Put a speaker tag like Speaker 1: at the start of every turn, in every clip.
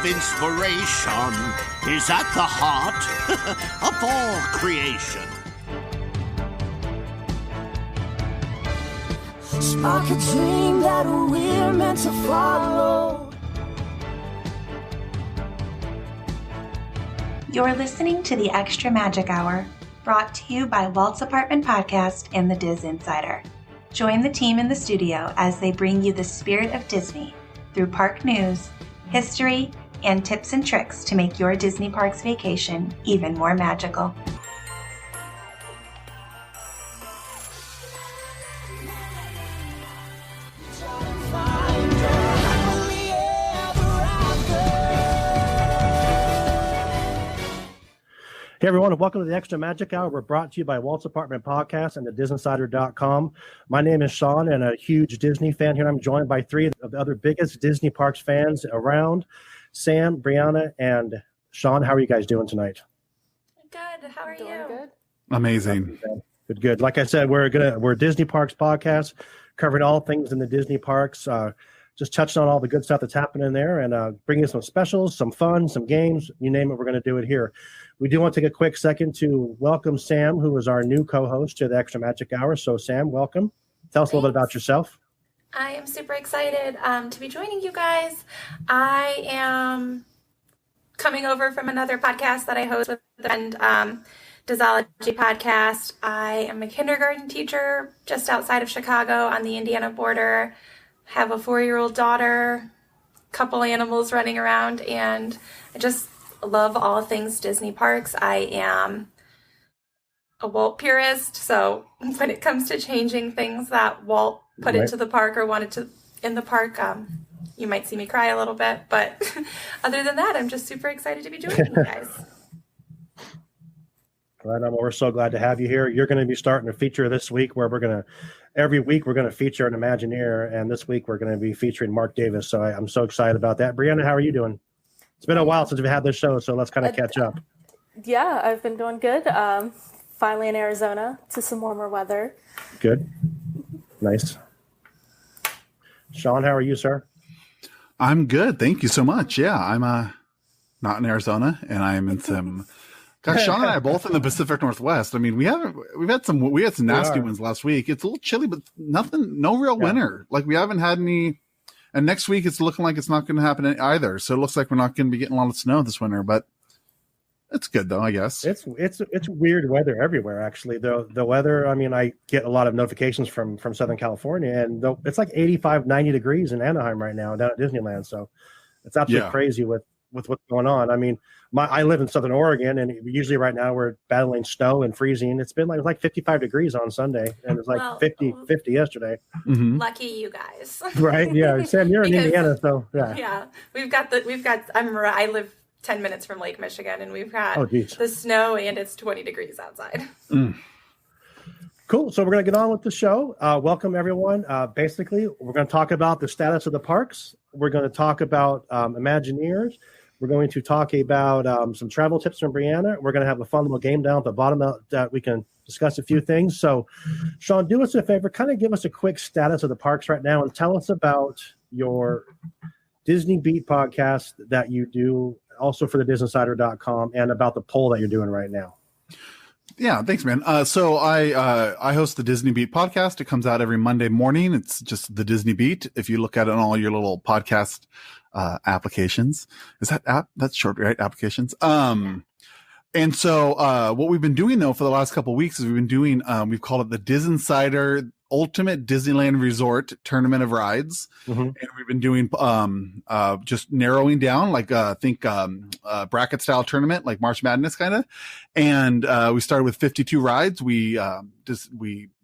Speaker 1: of inspiration is at the heart of all creation.
Speaker 2: Spark a dream that we're meant to follow.
Speaker 3: You're listening to the Extra Magic Hour, brought to you by Walt's Apartment Podcast and the DisInsider. Join the team in the studio as they bring you the spirit of Disney through park news, history, and tips and tricks to make your Disney Parks vacation even more magical.
Speaker 4: Hey everyone, and welcome to the Extra Magic Hour. We're brought to you by Walt's Apartment Podcast and the DisInsider.com. My name is Shawn, and a huge Disney fan here. I'm joined by three of the other biggest Disney Parks fans around, Sam, Brianna, and Shawn. How are you guys doing tonight?
Speaker 3: Good. How are you?
Speaker 5: Good.
Speaker 6: Amazing.
Speaker 4: Good. Like I said, we're Disney Parks Podcast, covering all things in the Disney Parks. Just touching on all the good stuff that's happening there and bringing some specials, some fun, some games, you name it, we're going to do it here. We do want to take a quick second to welcome Sam, who is our new co-host to the Extra Magic Hour. So Sam, welcome. Tell us a little bit about yourself.
Speaker 3: I am super excited to be joining you guys. I am coming over from another podcast that I host with a friend, Disology Podcast. I am a kindergarten teacher just outside of Chicago on the Indiana border. Have a 4-year-old daughter, couple animals running around, and I just love all things Disney parks. I am a Walt purist, so when it comes to changing things that Walt put into the park or wanted to in the park, you might see me cry a little bit, but other than that, I'm just super excited to be joining you guys.
Speaker 4: Right on. Well, we're so glad to have you here. You're going to be starting a feature this week where every week we're going to feature an Imagineer, and this week we're going to be featuring Marc Davis. So I'm so excited about that. Brianna, how are you doing? It's been a while since we've had this show, so let's kind of catch up.
Speaker 5: Yeah, I've been doing good. Finally in Arizona to some warmer weather.
Speaker 4: Good. Nice. Shawn, how are you, sir?
Speaker 6: I'm good. Thank you so much. Yeah, I'm not in Arizona, and I am in some. Gosh, Shawn and I are both in the Pacific Northwest. I mean, we had some nasty ones last week. It's a little chilly, but no real winter. Like we haven't had any. And next week it's looking like it's not going to happen either. So it looks like we're not going to be getting a lot of snow this winter, but it's good though, I guess.
Speaker 4: It's weird weather everywhere, actually. The weather, I mean, I get a lot of notifications from Southern California, and it's like 85, 90 degrees in Anaheim right now down at Disneyland. So it's absolutely crazy with what's going on. I mean, I live in Southern Oregon, and usually right now we're battling snow and freezing. It's been like 55 degrees on Sunday, and it's like 50 yesterday.
Speaker 6: Mm-hmm.
Speaker 3: Lucky you guys.
Speaker 4: Right? Yeah. Sam, you're in Indiana, so yeah.
Speaker 3: Yeah. I live 10 minutes from Lake Michigan, and we've got the snow, and it's 20 degrees outside.
Speaker 6: Mm.
Speaker 4: Cool. So we're going to get on with the show. Welcome, everyone. Basically, we're going to talk about the status of the parks. We're going to talk about Imagineers. We're going to talk about some travel tips from Brianna. We're going to have a fun little game down at the bottom that we can discuss a few things. So, Shawn, do us a favor. Kind of give us a quick status of the parks right now and tell us about your Disney Beat podcast that you do also for the DisInsider.com and about the poll that you're doing right now.
Speaker 6: Yeah, thanks, man. So I host the Disney Beat podcast. It comes out every Monday morning. It's just the Disney Beat. If you look at it on all your little podcast applications, is that app? That's short, right? Applications. And so what we've been doing though for the last couple of weeks is we've called it the DisInsider Ultimate Disneyland Resort Tournament of Rides. Mm-hmm. And we've been doing just narrowing down, like bracket style tournament, like March Madness kind of. And we started with 52 rides. We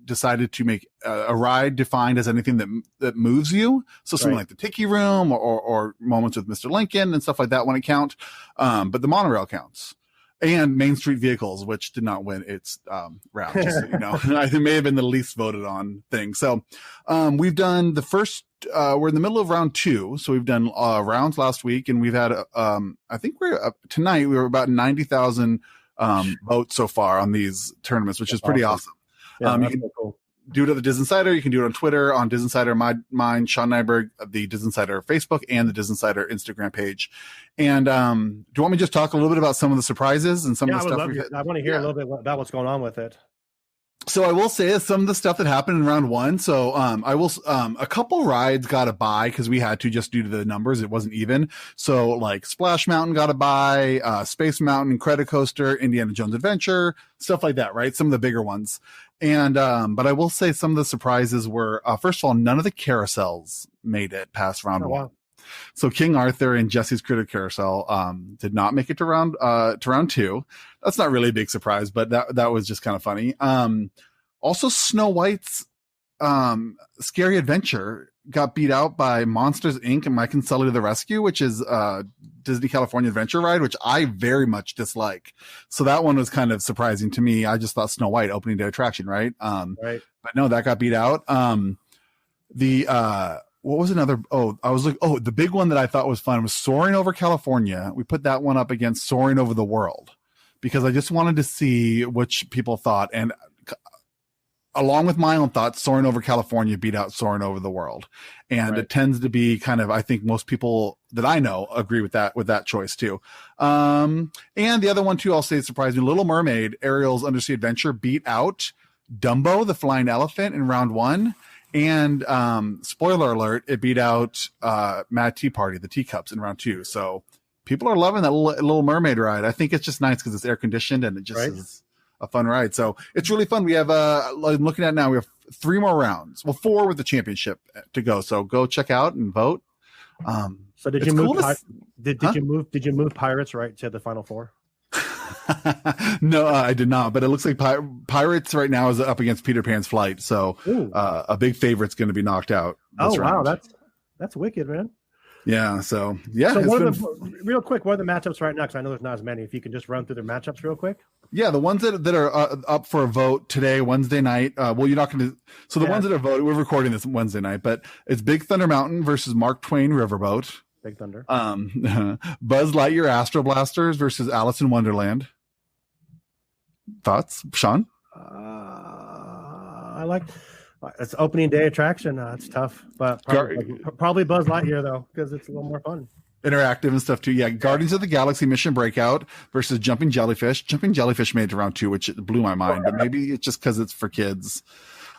Speaker 6: decided to make a ride defined as anything that moves you. So something like the Tiki Room or moments with Mr. Lincoln and stuff like that wouldn't count. But the monorail counts. And Main Street Vehicles, which did not win its round, just so you know. It may have been the least voted on thing. So we've done the first, we're in the middle of round 2. So we've done rounds last week, and we've had, I think tonight we were about 90,000 votes so far on these tournaments, which is pretty awesome.
Speaker 4: Yeah, that's cool.
Speaker 6: do it at the DisInsider. You can do it on Twitter, on DisInsider, mine, Shawn Nyberg, the DisInsider Facebook, and the DisInsider Instagram page. And do you want me to just talk a little bit about some of the surprises and some of the stuff?
Speaker 4: I want to hear a little bit about what's going on with it.
Speaker 6: So I will say some of the stuff that happened in round one. So a couple rides got a bye because we had to, just due to the numbers. It wasn't even. So like Splash Mountain got a bye, Space Mountain, Incredicoaster, Indiana Jones Adventure, stuff like that, right? Some of the bigger ones. And but I will say some of the surprises were, first of all, none of the carousels made it past round one. Wow. So King Arthur and Jesse's Critter Carousel did not make it to round two. That's not really a big surprise, but that was just kind of funny. Also, Snow White's Scary Adventure got beat out by Monsters Inc. and Mike and Sully to the Rescue, which is Disney California Adventure ride, which I very much dislike. So that one was kind of surprising to me. I just thought Snow White opening day attraction, right?
Speaker 4: Right.
Speaker 6: But no, that got beat out. What was another? The big one that I thought was fun was Soaring Over California. We put that one up against Soaring Over the World because I just wanted to see which people thought. And along with my own thoughts, Soaring Over California beat out Soaring Over the World. And It tends to be kind of, I think most people that I know agree with that choice too. And the other one too, I'll say surprised me, Little Mermaid, Ariel's Undersea Adventure beat out Dumbo, the Flying Elephant in round one. And spoiler alert, it beat out Mad Tea Party, the Teacups, in round two. So people are loving that Little Mermaid ride. I think it's just nice because it's air conditioned and it just is a fun ride. So it's really fun. We have I'm looking at now, we have 3 more rounds. Well, 4 with the championship to go. So go check out and vote.
Speaker 4: So did you move Pirates right to the Final Four?
Speaker 6: No, I did not, but it looks like Pirates right now is up against Peter Pan's Flight, so a big favorite's going to be knocked out.
Speaker 4: Wow, that's wicked, man.
Speaker 6: Yeah, so yeah.
Speaker 4: So real quick, what are the matchups right now? Because I know there's not as many. If you can just run through their matchups real quick.
Speaker 6: Yeah, the ones that are up for a vote today, Wednesday night. Well, you're not going to. So the ones that are voting, we're recording this Wednesday night, but it's Big Thunder Mountain versus Mark Twain Riverboat.
Speaker 4: Big Thunder.
Speaker 6: Buzz Lightyear Astro Blasters versus Alice in Wonderland. Thoughts, Shawn?
Speaker 4: I like it's opening day attraction. It's tough, but probably Buzz Lightyear though, because it's a little more fun.
Speaker 6: Interactive and stuff too. Yeah, Guardians of the Galaxy Mission Breakout versus Jumping Jellyfish. Jumping Jellyfish made it to round 2, which blew my mind, but maybe it's just because it's for kids.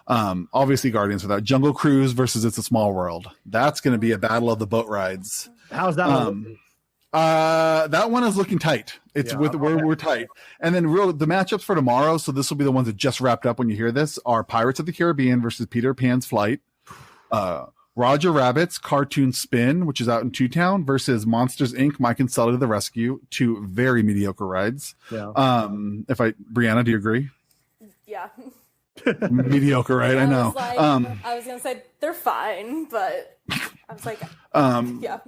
Speaker 6: Obviously Guardians for that. Jungle Cruise versus It's a Small World. That's going to be a battle of the boat rides.
Speaker 4: How's that one?
Speaker 6: That one is looking tight. We're tight. And then the matchups for tomorrow. So this will be the ones that just wrapped up when you hear this are Pirates of the Caribbean versus Peter Pan's Flight. Roger Rabbit's Cartoon Spin, which is out in Two-Town, versus Monsters Inc. Mike and Sully to the Rescue. 2 very mediocre rides. Yeah. Brianna, do you agree?
Speaker 5: Yeah.
Speaker 6: Mediocre, right? I know.
Speaker 5: I was gonna say they're fine, but I was like, yeah.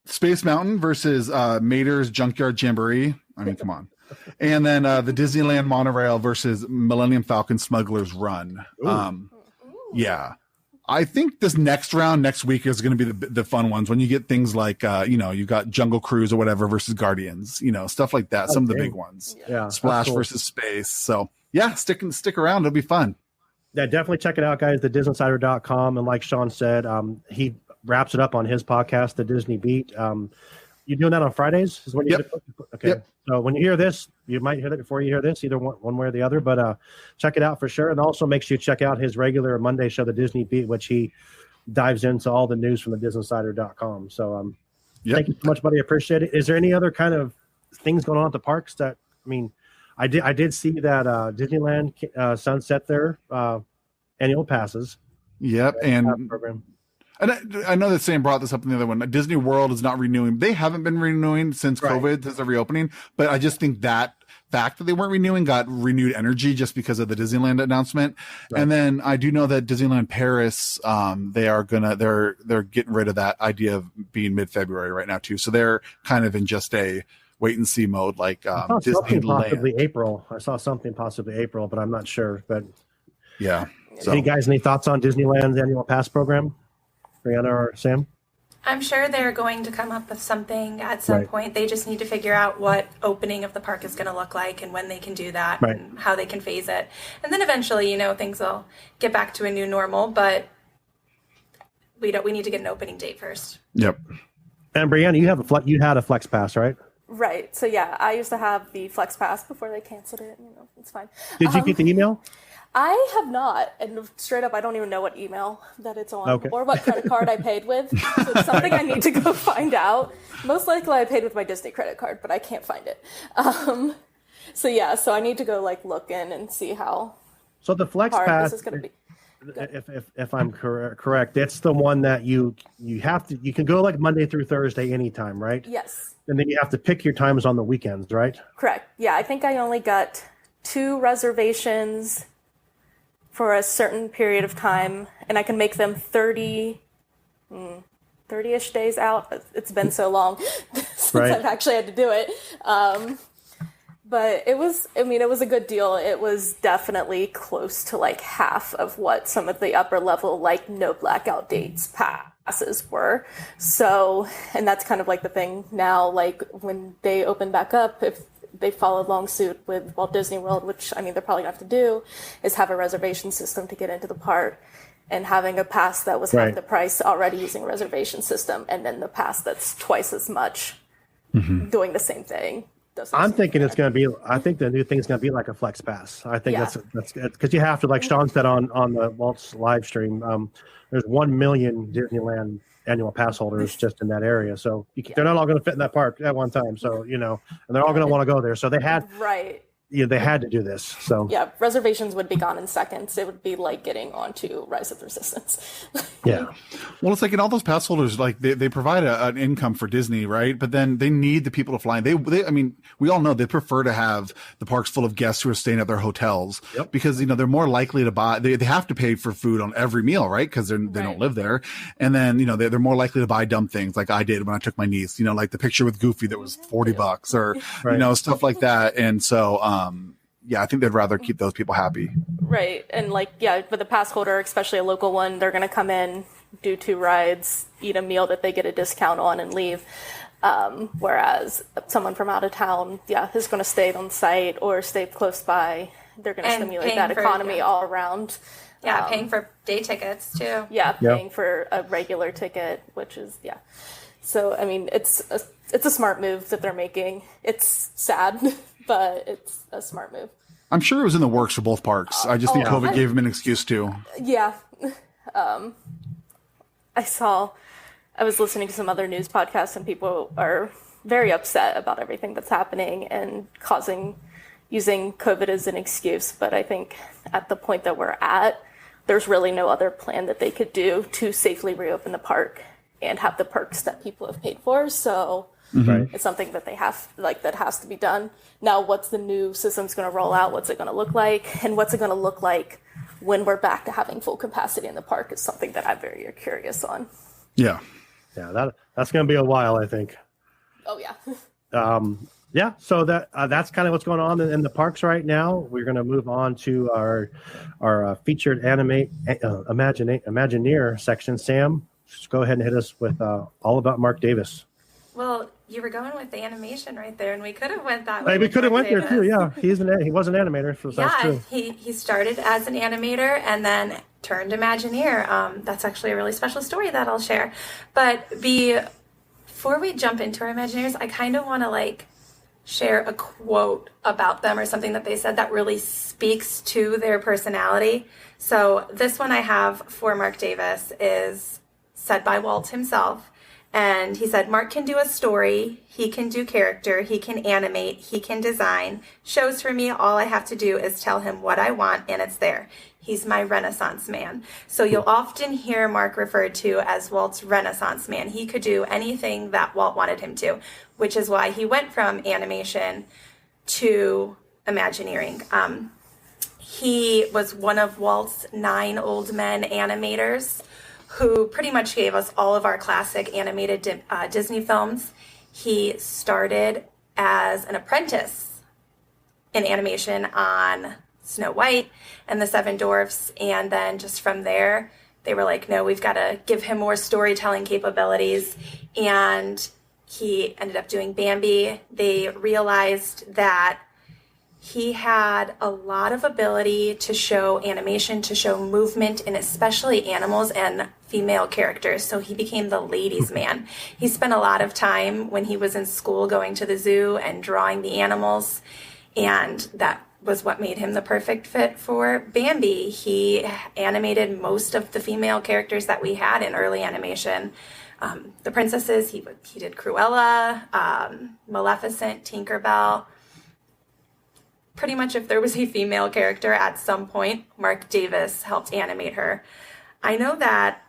Speaker 6: Space Mountain versus Mater's Junkyard Jamboree. I mean, come on. And then the Disneyland Monorail versus Millennium Falcon Smuggler's Run. Yeah. I think this next round next week is going to be the fun ones when you get things like, you got Jungle Cruise or whatever versus Guardians, stuff like that. Some of the big ones.
Speaker 4: Yeah.
Speaker 6: Splash versus Space. So yeah, stick around. It'll be fun.
Speaker 4: Yeah, definitely check it out, guys. The DisInsider.com. And like Shawn said, he wraps it up on his podcast, The Disney Beat. You doing that on Fridays? Is when you Okay. Yep. So when you hear this, you might hear it before you hear this, either one way or the other. But check it out for sure. And also make sure you check out his regular Monday show, The Disney Beat, which he dives into all the news from the DisInsider.com. So thank you so much, buddy. I appreciate it. Is there any other kind of things going on at the parks that, I did see that Disneyland sunset their annual passes.
Speaker 6: Yep. And program. And I know that Sam brought this up in the other one. Disney World is not renewing. They haven't been renewing since COVID, since the reopening. But I just think that fact that they weren't renewing got renewed energy just because of the Disneyland announcement. Right. And then I do know that Disneyland Paris, they're getting rid of that idea of being mid-February right now too. So they're kind of in just a wait and see mode, like
Speaker 4: Disneyland. I saw something possibly April, but I'm not sure. But
Speaker 6: yeah.
Speaker 4: So. Any thoughts on Disneyland's annual pass program? Brianna or Sam?
Speaker 3: I'm sure they're going to come up with something at some
Speaker 4: Right.
Speaker 3: point. They just need to figure out what opening of the park is going to look like and when they can do that
Speaker 4: Right.
Speaker 3: and how they can phase it. And then eventually, things will get back to a new normal, but we need to get an opening date first.
Speaker 6: Yep.
Speaker 4: And Brianna, you had a Flex Pass, right?
Speaker 5: Right. So yeah, I used to have the Flex Pass before they canceled it. It's fine.
Speaker 4: Did you get the email?
Speaker 5: I have not, and straight up, I don't even know what email that it's on
Speaker 4: Okay.
Speaker 5: or what credit card I paid with. So it's something I need to go find out. Most likely, I paid with my Disney credit card, but I can't find it. So I need to go look in and see how
Speaker 4: So the Flex
Speaker 5: hard
Speaker 4: Pass,
Speaker 5: this is going to be.
Speaker 4: if I'm correct, it's the one that you can go Monday through Thursday anytime, right?
Speaker 5: Yes,
Speaker 4: And then you have to pick your times on the weekends, right?
Speaker 5: correct. Yeah, I think I only got 2 reservations for a certain period of time, and I can make them 30-ish days out. It's been so long since
Speaker 4: Right.
Speaker 5: I've actually had to do it. But it was a good deal. It was definitely close to half of what some of the upper level, no blackout dates passes were. So, and that's kind of the thing now, when they open back up, if they followed along suit with Walt Disney World, which they're probably going to have to do, is have a reservation system to get into the park, and having a pass that was
Speaker 4: Right.
Speaker 5: half the price already using a reservation system, and then the pass that's twice as much doing the same thing.
Speaker 4: I'm thinking it's going to be. I think the new thing is going to be like a Flex Pass. I think
Speaker 5: Yeah.
Speaker 4: that's because you have to, like Shawn said on the Walt's live stream. There's 1 million Disneyland annual pass holders just in that area, so they're not all going to fit in that park at one time. So and they're all going to want to go there. So they had they had to do this. So
Speaker 5: Yeah, reservations would be gone in seconds. It would be like getting onto Rise of Resistance.
Speaker 4: yeah,
Speaker 6: Well, it's in all those pass holders, they provide an income for Disney, right? But then they need the people to fly. They I mean, we all know they prefer to have the parks full of guests who are staying at their hotels because, they're more likely to buy, they have to pay for food on every meal, right? Because they don't live there. And then, they're more likely to buy dumb things like I did when I took my niece, like the picture with Goofy that was $40 or, stuff like that. And so, I think they'd rather keep those people happy.
Speaker 5: Right. And for the pass holder, especially a local one, they're going to come in, do 2 rides, eat a meal that they get a discount on and leave. Whereas someone from out of town, is going to stay on site or stay close by. They're going to stimulate that economy all around.
Speaker 3: Yeah, paying for day tickets too.
Speaker 5: Yeah, paying for a regular ticket, which is, So, I mean, it's a smart move that they're making. It's sad, but it's a smart move.
Speaker 6: I'm sure it was in the works for both parks. I just think COVID gave them an excuse to.
Speaker 5: Yeah. I was listening to some other news podcasts, and people are very upset about everything that's happening and using COVID as an excuse. But I think at the point that we're at, there's really no other plan that they could do to safely reopen the park and have the perks that people have paid for. So it's something that they have, that has to be done. Now, what's the new system's going to roll out? What's it going to look like? And what's it going to look like when we're back to having full capacity in the park is something that I'm very curious on.
Speaker 6: Yeah.
Speaker 4: Yeah, that's going to be a while, I think.
Speaker 5: Oh, yeah.
Speaker 4: So that's kind of what's going on in the parks right now. We're going to move on to our featured Imagineer section. Sam, just go ahead and hit us with all about Marc Davis.
Speaker 3: Well, you were going with the animation right there, and we could have went that way.
Speaker 4: We could have
Speaker 3: Marc
Speaker 4: went there
Speaker 3: Davis.
Speaker 4: too. Yeah, he was an animator, so that's true.
Speaker 3: He started as an animator and then turned Imagineer. That's actually a really special story that I'll share. But before we jump into our Imagineers, I kind of want to share a quote about them or something that they said that really speaks to their personality. So this one I have for Marc Davis is said by Walt himself. And he said, Marc can do a story, he can do character, he can animate, he can design. Shows for me, all I have to do is tell him what I want and it's there. He's my Renaissance man. So you'll often hear Marc referred to as Walt's Renaissance man. He could do anything that Walt wanted him to, which is why he went from animation to Imagineering. He was one of Walt's 9 old men animators who pretty much gave us all of our classic animated Disney films. He started as an apprentice in animation on Snow White and the Seven Dwarfs, and then just from there they were like, no, we've got to give him more storytelling capabilities. And he ended up doing Bambi. They realized that he had a lot of ability to show animation, to show movement, and especially animals and female characters. So he became the ladies' man. He spent a lot of time when he was in school going to the zoo and drawing the animals, and that was what made him the perfect fit for Bambi. He animated most of the female characters that we had in early animation. The princesses, he did Cruella, Maleficent, Tinkerbell. Pretty much if there was a female character at some point, Marc Davis helped animate her. I know that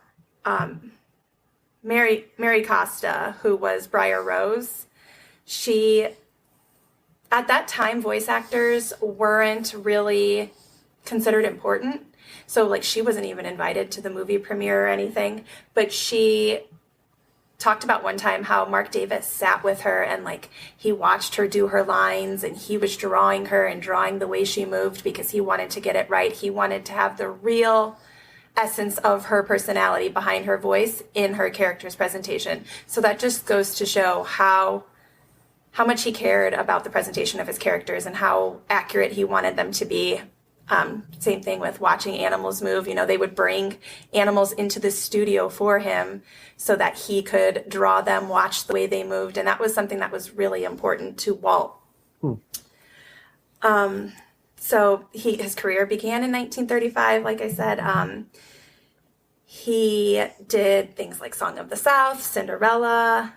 Speaker 3: Mary Costa, who was Briar Rose, at that time, voice actors weren't really considered important. So like she wasn't even invited to the movie premiere or anything, but she talked about one time how Marc Davis sat with her and like he watched her do her lines, and he was drawing her and drawing the way she moved because he wanted to get it right. He wanted to have the real essence of her personality behind her voice in her character's presentation. So that just goes to show how much he cared about the presentation of his characters and how accurate he wanted them to be. Same thing with watching animals move. You know, they would bring animals into the studio for him so that he could draw them, watch the way they moved. And that was something that was really important to Walt. So his career began in 1935, like I said. He did things like Song of the South, Cinderella,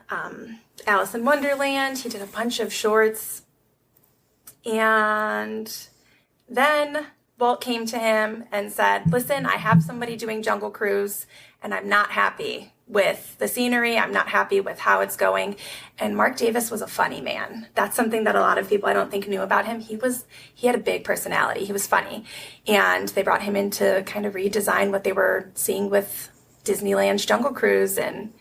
Speaker 3: Alice in Wonderland. He did a bunch of shorts. And then Walt came to him and said, listen, I have somebody doing Jungle Cruise, and I'm not happy with the scenery. I'm not happy with how it's going. And Marc Davis was a funny man. That's something that a lot of people I don't think knew about him. He had a big personality. He was funny. And they brought him in to kind of redesign what they were seeing with Disneyland's Jungle Cruise. And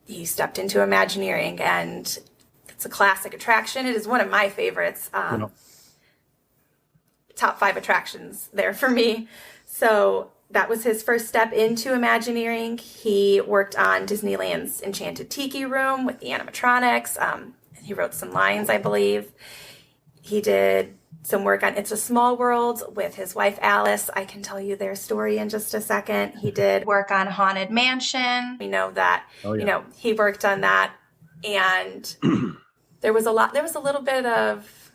Speaker 3: he stepped into Imagineering, and it's a classic attraction. It is one of my favorites. Top 5 attractions there for me. So that was his first step into Imagineering. He worked on Disneyland's Enchanted Tiki Room with the animatronics. He wrote some lines, I believe. He did some work on It's a Small World with his wife, Alice. I can tell you their story in just a second. He did work on Haunted Mansion. We know that, he worked on that. And there was a little bit of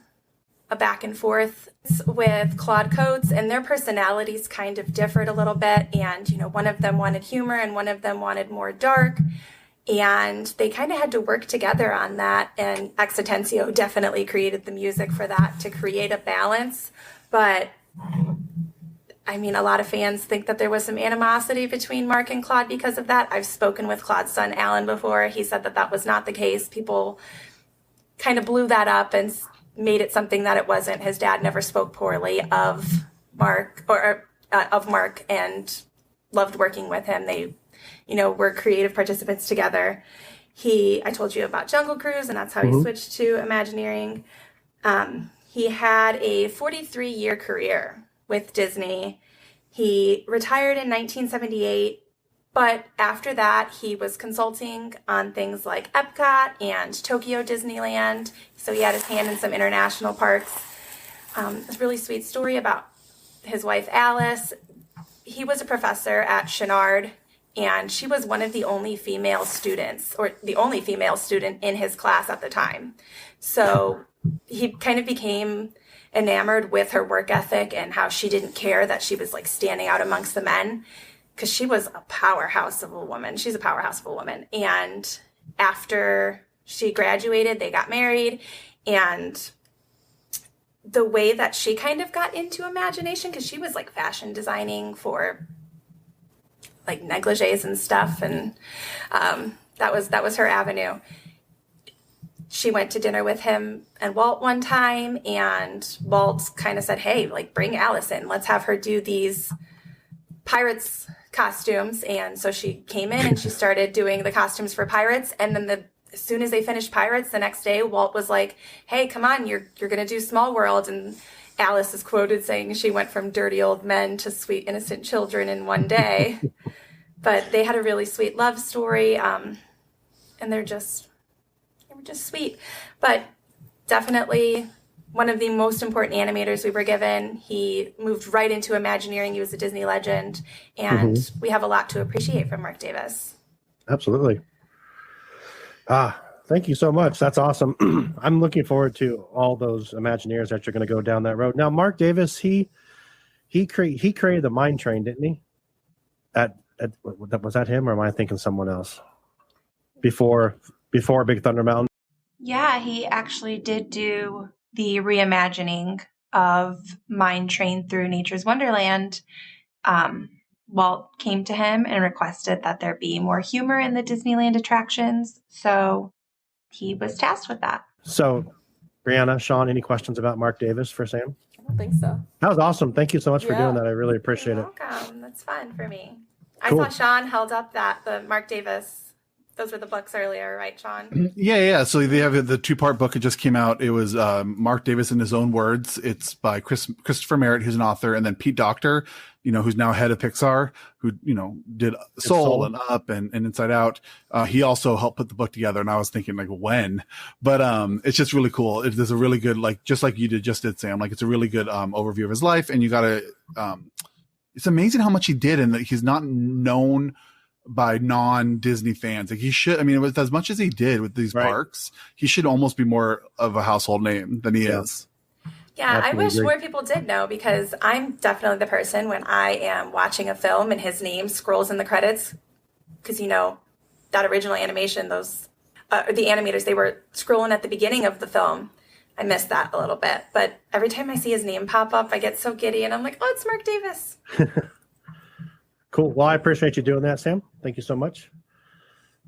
Speaker 3: a back and forth with Claude Coates, and their personalities kind of differed a little bit. And, one of them wanted humor and one of them wanted more dark. And they kind of had to work together on that. And Exitensio definitely created the music for that to create a balance. But I mean, a lot of fans think that there was some animosity between Marc and Claude because of that. I've spoken with Claude's son, Alan, before. He said that was not the case. People kind of blew that up and made it something that it wasn't. His dad never spoke poorly of Marc and loved working with him. They, were creative participants together. I told you about Jungle Cruise, and that's how he switched to Imagineering. He had a 43-year career with Disney. He retired in 1978. But after that, he was consulting on things like Epcot and Tokyo Disneyland. So he had his hand in some international parks. A really sweet story about his wife, Alice. He was a professor at Chouinard, and she was one of the only female students, or the only female student in his class at the time. So he kind of became enamored with her work ethic and how she didn't care that she was like standing out amongst the men, because she was a powerhouse of a woman. She's a powerhouse of a woman. And after she graduated, they got married. And the way that she kind of got into imagination, because she was like fashion designing for like negligees and stuff. And that was her avenue. She went to dinner with him and Walt one time, and Walt kind of said, hey, like bring Alice in. Let's have her do these pirates costumes. And so she came in and she started doing the costumes for pirates. And then the as soon as they finished Pirates the next day, Walt was like, hey, come on, you're going to do Small World. And Alice is quoted saying she went from dirty old men to sweet, innocent children in one day. But they had a really sweet love story. And they were just sweet. But definitely one of the most important animators we were given. He moved right into Imagineering. He was a Disney legend. And we have a lot to appreciate from Marc Davis.
Speaker 4: Absolutely. Thank you so much. That's awesome. I'm looking forward to all those Imagineers that you're going to go down that road. Now, Marc Davis, he created the Mine Train, didn't he? Was that him, or am I thinking someone else? Before Big Thunder Mountain?
Speaker 3: Yeah, he actually did do the reimagining of Mine Train through Nature's Wonderland. Walt came to him and requested that there be more humor in the Disneyland attractions. So he was tasked with that.
Speaker 4: So, Brianna, Shawn, any questions about Marc Davis for Sam?
Speaker 5: I don't think so.
Speaker 4: That was awesome. Thank you so much for doing that. I really appreciate
Speaker 3: You're welcome. That's fun for me.
Speaker 4: Cool.
Speaker 3: I saw Shawn held up the Marc Davis. Those were the books earlier, right, Shawn?
Speaker 6: Yeah. So they have the 2-part book. It just came out. It was Marc Davis in his own words. It's by Christopher Merritt, who's an author, and then Pete Docter, who's now head of Pixar, who, did Soul and Up and Inside Out. He also helped put the book together. And I was thinking like when, but it's just really cool. There's a really good, just like you did, Sam, like it's a really good overview of his life. And you gotta, it's amazing how much he did and that he's not known by non-Disney fans. Like he should, with as much as he did with these parks, he should almost be more of a household name than he is.
Speaker 3: Yeah, I wish more people did know, because I'm definitely the person when I am watching a film and his name scrolls in the credits, because that original animation, those the animators, they were scrolling at the beginning of the film. I missed that a little bit, but every time I see his name pop up, I get so giddy and I'm like, oh, it's Marc Davis.
Speaker 4: Cool. Well, I appreciate you doing that, Sam. Thank you so much.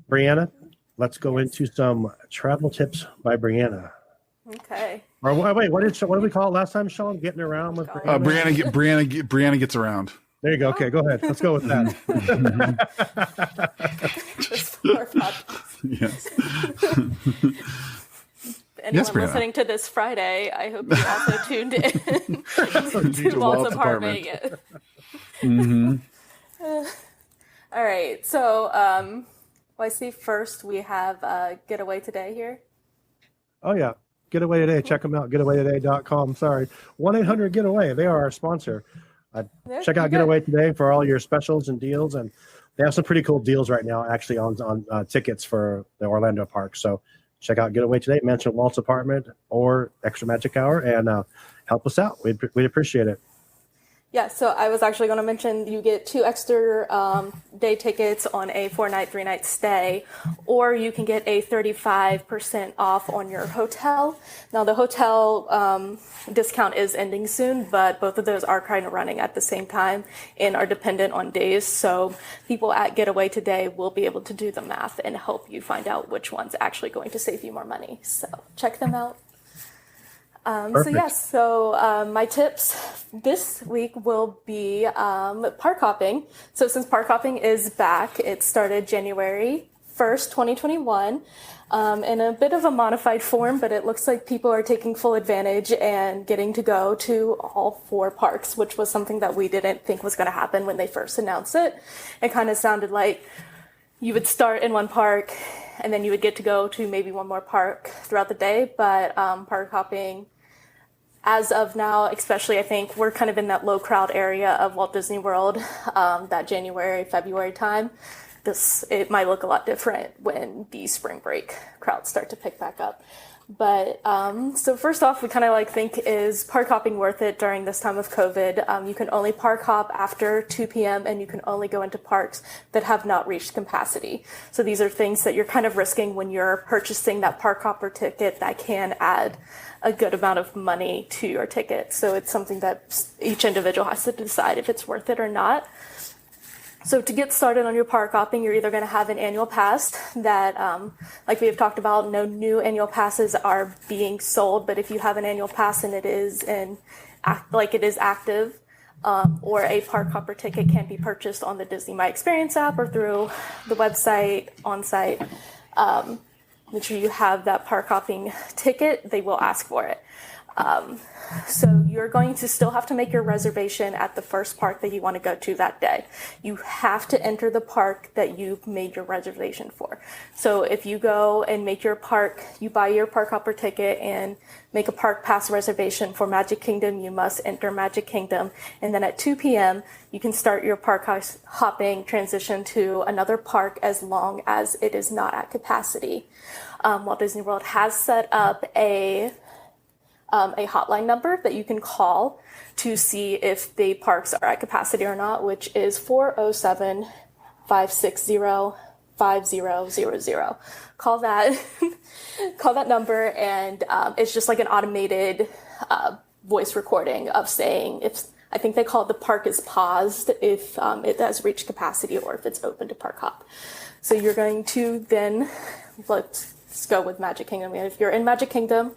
Speaker 4: Brianna, let's go into some travel tips by Brianna.
Speaker 5: Okay.
Speaker 4: Or wait, what did we call it last time, Shawn? Getting around with Brianna?
Speaker 6: Brianna gets around.
Speaker 4: There you go. Okay, go ahead. Let's go with that.
Speaker 6: Yes.
Speaker 5: Anyone listening to this Friday, I hope you also tuned in to Walt's apartment. All right. So I see first we have Getaway Today here.
Speaker 4: Oh, yeah. Getaway Today. Check them out. Getawaytoday.com. Sorry. 1-800-GETAWAY. They are our sponsor. Check out Getaway Today for all your specials and deals. And they have some pretty cool deals right now, actually, on tickets for the Orlando park. So check out Getaway Today. Mention Walt's apartment or Extra Magic Hour and help us out. We'd appreciate it.
Speaker 5: Yeah, so I was actually going to mention you get 2 extra day tickets on a 4-night, 3-night stay, or you can get a 35% off on your hotel. Now, the hotel discount is ending soon, but both of those are kind of running at the same time and are dependent on days. So people at Getaway Today will be able to do the math and help you find out which one's actually going to save you more money. So check them out. So my tips this week will be park hopping. So since park hopping is back, it started January 1st, 2021, in a bit of a modified form, but it looks like people are taking full advantage and getting to go to all 4 parks, which was something that we didn't think was going to happen when they first announced it. It kind of sounded like you would start in one park and then you would get to go to maybe one more park throughout the day, but park hopping, as of now, especially, I think we're kind of in that low crowd area of Walt Disney World, that January, February time. It might look a lot different when the spring break crowds start to pick back up. But so first off, we kind of think, is park hopping worth it during this time of COVID? You can only park hop after 2 p.m. and you can only go into parks that have not reached capacity. So these are things that you're kind of risking when you're purchasing that park hopper ticket that can add a good amount of money to your ticket. So it's something that each individual has to decide if it's worth it or not. So to get started on your park hopping, you're either going to have an annual pass that, like we have talked about, no new annual passes are being sold. But if you have an annual pass and it is active, or a park hopper ticket can be purchased on the Disney My Experience app or through the website on site. make sure you have that park hopping ticket. They will ask for it. So you're going to still have to make your reservation at the first park that you want to go to that day. You have to enter the park that you've made your reservation for. So if you go and you buy your park hopper ticket and make a park pass reservation for Magic Kingdom, you must enter Magic Kingdom. And then at 2 p.m., you can start your park hopping transition to another park as long as it is not at capacity. Walt Disney World has set up a hotline number that you can call to see if the parks are at capacity or not, which is 407-560-5000. Call that number, and it's just like an automated voice recording of saying I think they call it the park is paused if it has reached capacity or if it's open to park hop. So you're going to then, let's go with Magic Kingdom. If you're in Magic Kingdom,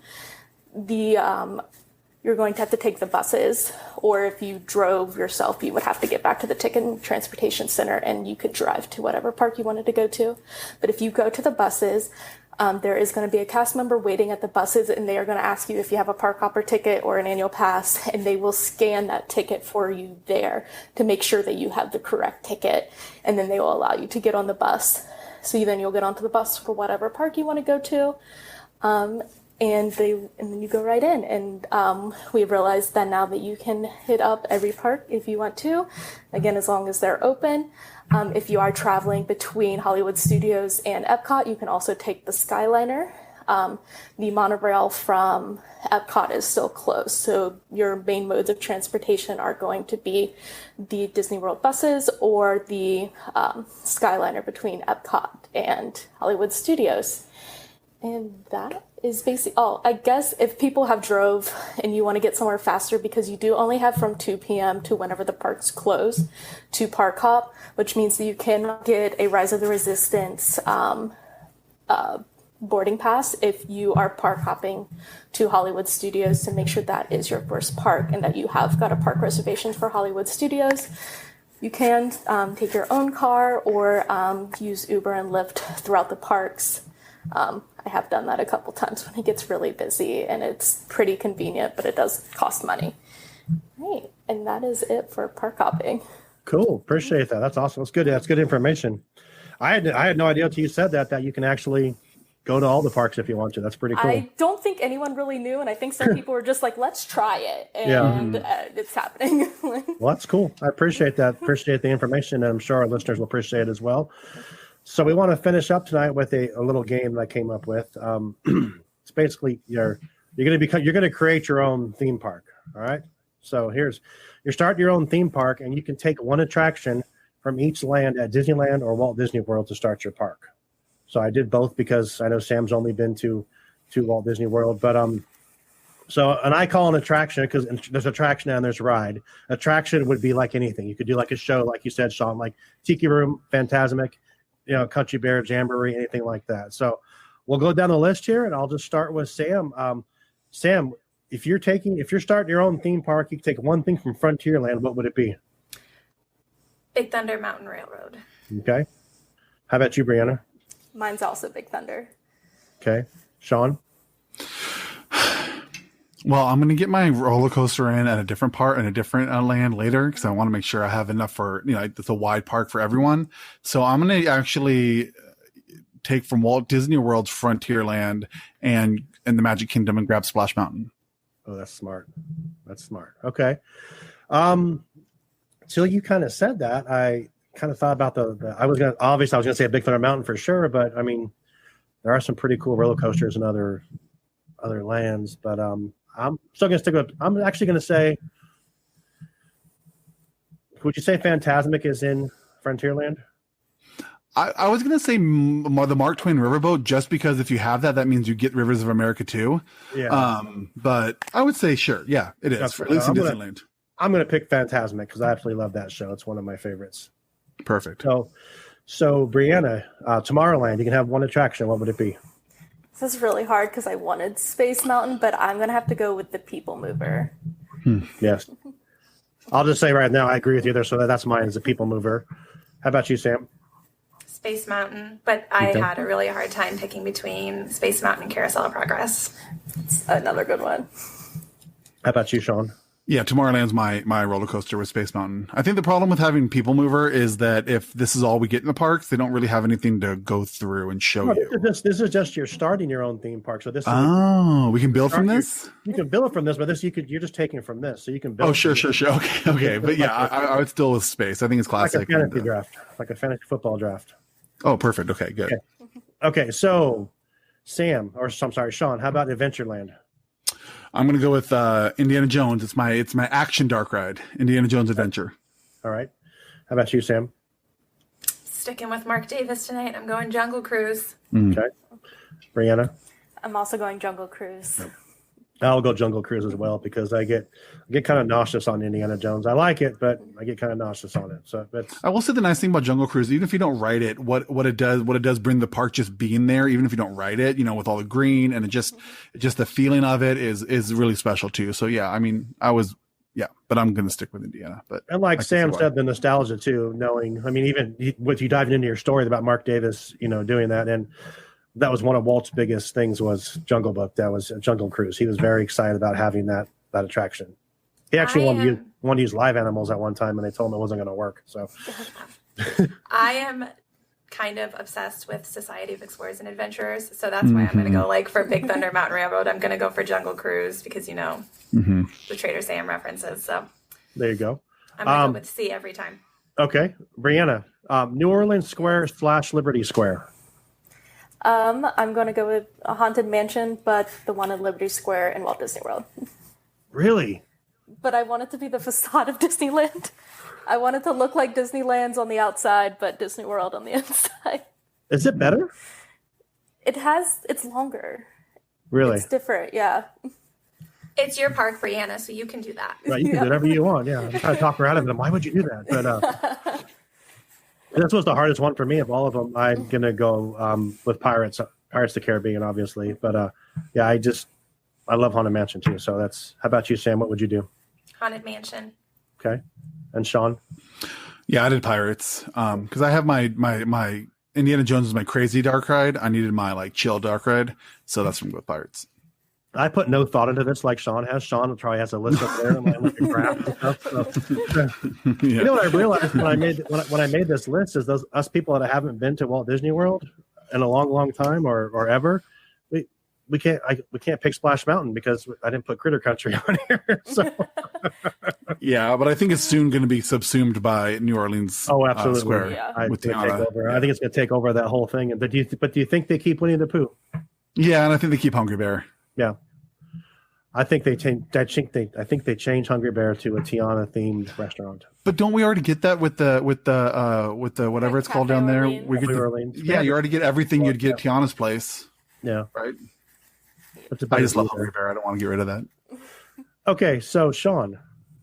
Speaker 5: you're going to have to take the buses, or if you drove yourself, you would have to get back to the ticket and transportation center, and you could drive to whatever park you wanted to go to. But if you go to the buses, there is going to be a cast member waiting at the buses, and they are going to ask you if you have a park hopper ticket or an annual pass, and they will scan that ticket for you there to make sure that you have the correct ticket, and then they will allow you to get on the bus. So you'll get onto the bus for whatever park you want to go to. And then you go right in. And we've realized that now that you can hit up every park if you want to, again, as long as they're open. If you are traveling between Hollywood Studios and Epcot, you can also take the Skyliner. The monorail from Epcot is still closed, so your main modes of transportation are going to be the Disney World buses or the Skyliner between Epcot and Hollywood Studios. And that is basically I guess if people have drove and you want to get somewhere faster, because you do only have from 2 p.m. to whenever the parks close to park hop, which means that you cannot get a Rise of the Resistance boarding pass if you are park hopping to Hollywood Studios, to make sure that is your first park and that you have got a park reservation for Hollywood Studios. You can take your own car or use Uber and Lyft throughout the parks. I have done that a couple times when it gets really busy, and it's pretty convenient, but it does cost money. Right, and that is it for park hopping.
Speaker 4: Cool, appreciate that. That's awesome. That's good. That's good information. I had no idea until you said that you can actually go to all the parks if you want to. That's pretty cool.
Speaker 5: I don't think anyone really knew, and I think some people were just like, let's try it, and it's happening.
Speaker 4: Well, that's cool. I appreciate that. Appreciate the information, and I'm sure our listeners will appreciate it as well. So we want to finish up tonight with a little game that I came up with. It's basically you're going to create your own theme park. All right. So you're starting your own theme park, and you can take one attraction from each land at Disneyland or Walt Disney World to start your park. So I did both because I know Sam's only been to Walt Disney World, but and I call an attraction because there's attraction and there's ride. Attraction would be like anything. You could do like a show, like you said, Shawn, like Tiki Room, Fantasmic, Country Bear, Jamboree, anything like that. So we'll go down the list here, and I'll just start with Sam. Sam, if you're starting your own theme park, you can take one thing from Frontierland. What would it be?
Speaker 3: Big Thunder Mountain Railroad.
Speaker 4: Okay. How about you, Brianna?
Speaker 5: Mine's also Big Thunder.
Speaker 4: Okay. Shawn?
Speaker 6: Well, I'm going to get my roller coaster in at a different part in a different land later, because I want to make sure I have enough for, it's a wide park for everyone. So I'm going to actually take from Walt Disney World's Frontierland and the Magic Kingdom and grab Splash Mountain.
Speaker 4: Oh, that's smart. That's smart. Okay. Till you kind of said that, I kind of thought about I was going to say a Big Thunder Mountain for sure, but I mean, there are some pretty cool roller coasters in other lands, but I'm still going to stick with. I'm actually going to say. Would you say Fantasmic is in Frontierland?
Speaker 6: I was going to say the Mark Twain Riverboat, just because if you have that means you get Rivers of America too. Yeah. But I would say sure, yeah, it is. At least in Disneyland.
Speaker 4: I'm going to pick Fantasmic because I absolutely love that show. It's one of my favorites.
Speaker 6: Perfect.
Speaker 4: So Brianna, Tomorrowland, you can have one attraction. What would it be?
Speaker 5: This is really hard because I wanted Space Mountain, but I'm going to have to go with the People Mover.
Speaker 4: Yes. I'll just say right now, I agree with you there. So that's mine, is a People Mover. How about you, Sam?
Speaker 3: Space Mountain, but I had a really hard time picking between Space Mountain and Carousel of Progress.
Speaker 5: It's another good one.
Speaker 4: How about you, Shawn?
Speaker 6: Yeah, Tomorrowland's my roller coaster with Space Mountain. I think the problem with having People Mover is that if this is all we get in the parks, they don't really have anything to go through and show you.
Speaker 4: This is just you're starting your own theme park. So this.
Speaker 6: We can build from this.
Speaker 4: You can build it from this, but this you're just taking from this, so you can build.
Speaker 6: Oh, sure. Okay, but yeah, I would still with space. I think it's classic.
Speaker 4: Like a fantasy draft, like a fantasy football draft.
Speaker 6: Oh, perfect. Okay, good.
Speaker 4: Okay, so Shawn, how about Adventureland?
Speaker 6: I'm going to go with Indiana Jones. It's my action dark ride, Indiana Jones Adventure.
Speaker 4: All right. How about you, Sam?
Speaker 3: Sticking with Marc Davis tonight. I'm going Jungle Cruise.
Speaker 4: Okay. Brianna?
Speaker 5: I'm also going Jungle Cruise.
Speaker 4: I'll go Jungle Cruise as well because I get kind of nauseous on Indiana Jones. I like it, but I get kind of nauseous on it. So
Speaker 6: I will say the nice thing about Jungle Cruise, even if you don't ride it, what it does bring the park just being there, even if you don't ride it, with all the green and just the feeling of it is really special too. So yeah, I mean, but I'm going to stick with Indiana. But
Speaker 4: and like Sam said, the nostalgia too, knowing, I mean, even with you diving into your story about Marc Davis, doing that, and that was one of Walt's biggest things was Jungle Book. That was Jungle Cruise. He was very excited about having that attraction. He actually wanted to use live animals at one time, and they told him it wasn't going to work. So
Speaker 3: I am kind of obsessed with Society of Explorers and Adventurers, so that's why I'm going to go for Big Thunder Mountain Railroad. I'm going to go for Jungle Cruise because the Trader Sam references. So
Speaker 4: there you go.
Speaker 3: I'm going to go with C every time.
Speaker 4: Okay, Brianna, New Orleans Square / Liberty Square.
Speaker 5: I'm going to go with a Haunted Mansion, but the one in Liberty Square in Walt Disney World.
Speaker 4: Really?
Speaker 5: But I want it to be the facade of Disneyland. I want it to look like Disneyland's on the outside, but Disney World on the inside.
Speaker 4: Is it better?
Speaker 5: It's longer.
Speaker 4: Really?
Speaker 5: It's different, yeah.
Speaker 3: It's your park, Brianna, so you can do that.
Speaker 4: Right, you can do whatever you want, yeah. I'm trying to talk her out of it. Why would you do that? But this was the hardest one for me of all of them. I'm going to go with Pirates of the Caribbean, obviously. But I love Haunted Mansion too. So how about you, Sam? What would you do?
Speaker 3: Haunted Mansion.
Speaker 4: Okay. And Shawn?
Speaker 6: Yeah, I did Pirates. Because I have my Indiana Jones is my crazy dark ride. I needed my chill dark ride. So that's from with Pirates.
Speaker 4: I put no thought into this like Shawn has. Shawn probably has a list up there and like a graph and stuff. So. You know what I realized when I made this list is us people that haven't been to Walt Disney World in a long time or ever, we can't pick Splash Mountain because I didn't put Critter Country on here. So
Speaker 6: yeah, but I think it's soon going to be subsumed by New Orleans.
Speaker 4: Oh, absolutely.
Speaker 6: Square.
Speaker 5: Yeah.
Speaker 6: With Tiana.
Speaker 4: I think it's going to take over that whole thing. But do you think they keep Winnie the Pooh?
Speaker 6: Yeah, and I think they keep Hungry Bear.
Speaker 4: Yeah, I think they change. I think they change Hungry Bear to a Tiana themed restaurant.
Speaker 6: But don't we already get that with the whatever it's called down there?
Speaker 5: Orleans.
Speaker 6: Yeah, you already get everything you'd get at Tiana's place.
Speaker 4: Yeah,
Speaker 6: right. I just love Hungry Bear. I don't want to get rid of that.
Speaker 4: Okay, so Shawn.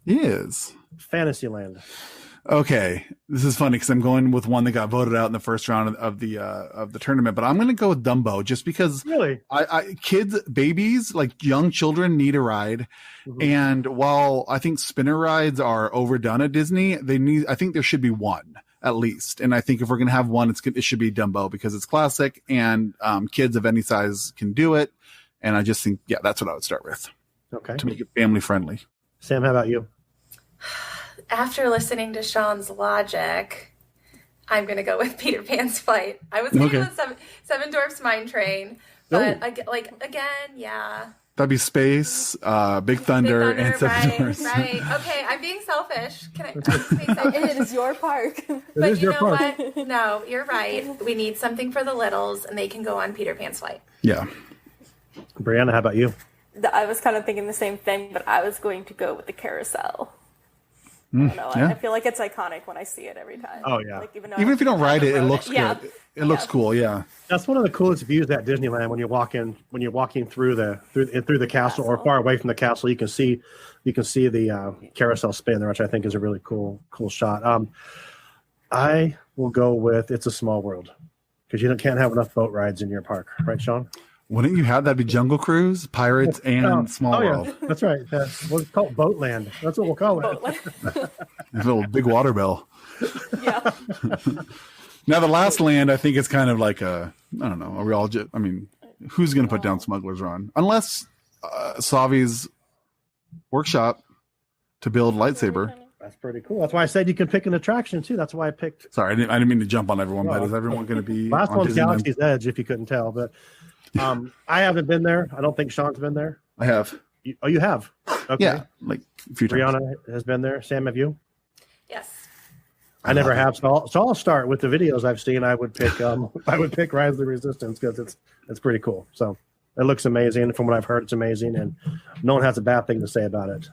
Speaker 6: Yes.
Speaker 4: Fantasyland.
Speaker 6: Okay, this is funny because I'm going with one that got voted out in the first round of the tournament, but I'm going to go with Dumbo just because
Speaker 4: really,
Speaker 6: kids, babies, like young children need a ride, and while I think spinner rides are overdone at Disney, I think there should be one at least, and I think if we're going to have one, it should be Dumbo because it's classic and kids of any size can do it, and I just think that's what I would start with.
Speaker 4: Okay,
Speaker 6: to make it family friendly.
Speaker 4: Sam, how about you?
Speaker 3: After listening to Shawn's logic, I'm going to go with Peter Pan's Flight. I was going to go with Seven Dwarfs Mine Train, but again, yeah.
Speaker 6: That'd be Space, Big Thunder, and Seven Dwarfs.
Speaker 3: Right. Okay, I'm being selfish. Can I say selfish?
Speaker 5: It is your park.
Speaker 3: But you know what? No, you're right. We need something for the littles, and they can go on Peter Pan's Flight.
Speaker 6: Yeah.
Speaker 4: Brianna, how about you?
Speaker 5: I was kind of thinking the same thing, but I was going to go with the Carousel. I don't know. I feel like it's iconic when I see it every time.
Speaker 4: Oh yeah.
Speaker 6: Even if you don't ride it, it looks good. It looks cool. Yeah.
Speaker 4: That's one of the coolest views at Disneyland when you're walking through the castle or far away from the castle. You can see the Carousel Spinner, which I think is a really cool shot. I will go with It's a Small World because you can't have enough boat rides in your park, right, Shawn?
Speaker 6: Wouldn't you have that be Jungle Cruise, Pirates, and Small World? Yeah.
Speaker 4: That's right. We'll call it Boatland. That's what we'll call it.
Speaker 6: A little big water bill.
Speaker 5: Yeah.
Speaker 6: Now the last land, I think it's kind of like I don't know. Are we all just? I mean, who's going to put down Smuggler's Run unless Savi's workshop to build lightsaber.
Speaker 4: That's pretty cool. That's why I said you can pick an attraction too. That's why I picked.
Speaker 6: Sorry, I didn't mean to jump on everyone, but is everyone going to be
Speaker 4: last
Speaker 6: on
Speaker 4: one's
Speaker 6: Disneyland?
Speaker 4: Galaxy's Edge? If you couldn't tell, but I haven't been there. I don't think Shawn's been there.
Speaker 6: I have.
Speaker 4: You have? Okay.
Speaker 6: Yeah, like a few times.
Speaker 4: Brianna has been there. Sam, have you?
Speaker 3: Yes.
Speaker 4: I never have. So I'll start with the videos I've seen. I would pick Rise of the Resistance because it's pretty cool. So it looks amazing. From what I've heard, it's amazing, and no one has a bad thing to say about it.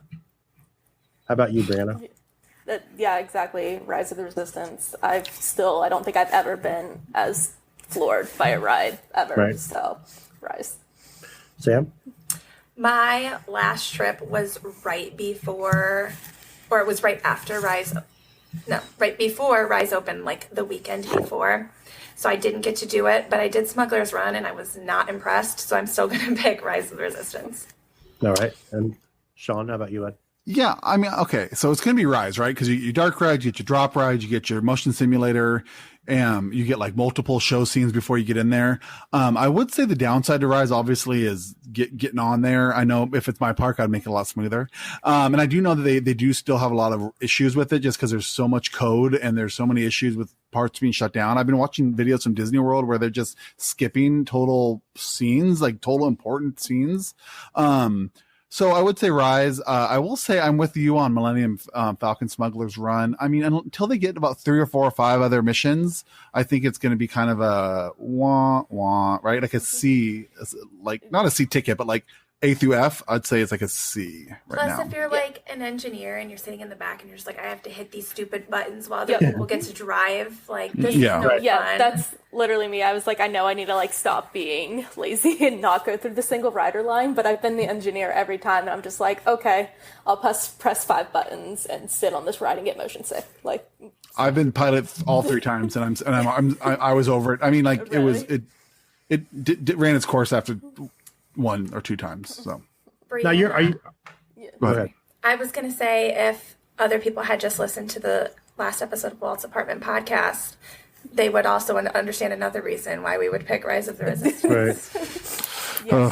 Speaker 4: How about you, Brianna?
Speaker 5: Yeah, exactly. Rise of the Resistance. I don't think I've ever been as floored by a ride ever.
Speaker 4: Right.
Speaker 5: So, Rise.
Speaker 4: Sam?
Speaker 3: My last trip was right before, or it was right after Rise. No, right before Rise opened, like the weekend before. So I didn't get to do it, but I did Smuggler's Run, and I was not impressed. So I'm still going to pick Rise of the Resistance.
Speaker 4: All right. And Shawn, how about you, Ed?
Speaker 6: Yeah, I mean, okay, so it's going to be Rise, right? Because you dark ride, you get your drop ride, you get your motion simulator, and you get like multiple show scenes before you get in there. I would say the downside to Rise obviously is getting on there. I know if it's my park, I'd make it a lot smoother. And I do know that they do still have a lot of issues with it just because there's so much code and there's so many issues with parts being shut down. I've been watching videos from Disney World where they're just skipping total scenes, like total important scenes. So I would say Rise. I will say I'm with you on Millennium Falcon Smuggler's Run. I mean, until they get about 3 or 4 or 5 other missions, I think it's going to be kind of a wah, right? Like a C, like not a C ticket, but like A through F. I'd say it's like a C right now.
Speaker 3: Plus, if you're like an engineer and you're sitting in the back and you're just like, I have to hit these stupid buttons while the people get to drive, like this is no fun.
Speaker 5: Yeah, that's literally me. I was like, I know I need to like stop being lazy and not go through the single rider line, but I've been the engineer every time, and I'm just like, okay, I'll press 5 buttons and sit on this ride and get motion sick. Like,
Speaker 6: I've been pilot all 3 times, and I was over it. I mean, like
Speaker 5: Really?
Speaker 6: it ran its course after 1 or 2 times. So
Speaker 3: Brianna,
Speaker 4: Now are you? Go ahead.
Speaker 3: I was going to say, if other people had just listened to the last episode of Walt's Apartment podcast, they would also understand another reason why we would pick Rise of the Resistance.
Speaker 4: Right.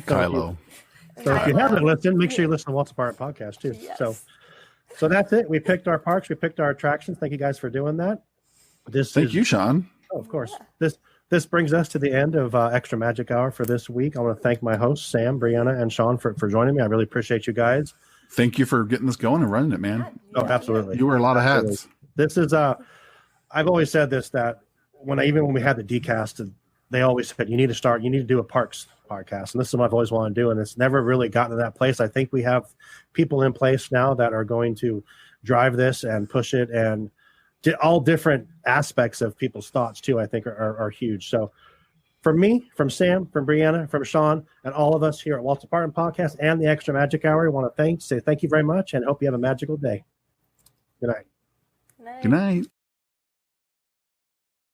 Speaker 6: Kylo.
Speaker 4: So if you haven't listened, make sure you listen to Walt's Apartment podcast too.
Speaker 5: Yes.
Speaker 4: So that's it. We picked our parks. We picked our attractions. Thank you guys for doing that.
Speaker 6: Thank you, Shawn.
Speaker 4: Oh, of course. This brings us to the end of Extra Magic Hour for this week. I want to thank my hosts, Sam, Brianna, and Shawn for joining me. I really appreciate you guys.
Speaker 6: Thank you for getting this going and running it, man.
Speaker 4: Oh, absolutely.
Speaker 6: You wear a lot of hats.
Speaker 4: This is I've always said this, that when we had the decast, they always said you need to do a parks podcast, and this is what I've always wanted to do, and it's never really gotten to that place. I think we have people in place now that are going to drive this and push it, and all different aspects of people's thoughts too, I think are huge. So from me, from Sam, from Brianna, from Shawn, and all of us here at Walt's Apartment Podcast and the Extra Magic Hour, I want to say thank you very much and hope you have a magical day. Good night.
Speaker 6: Good night.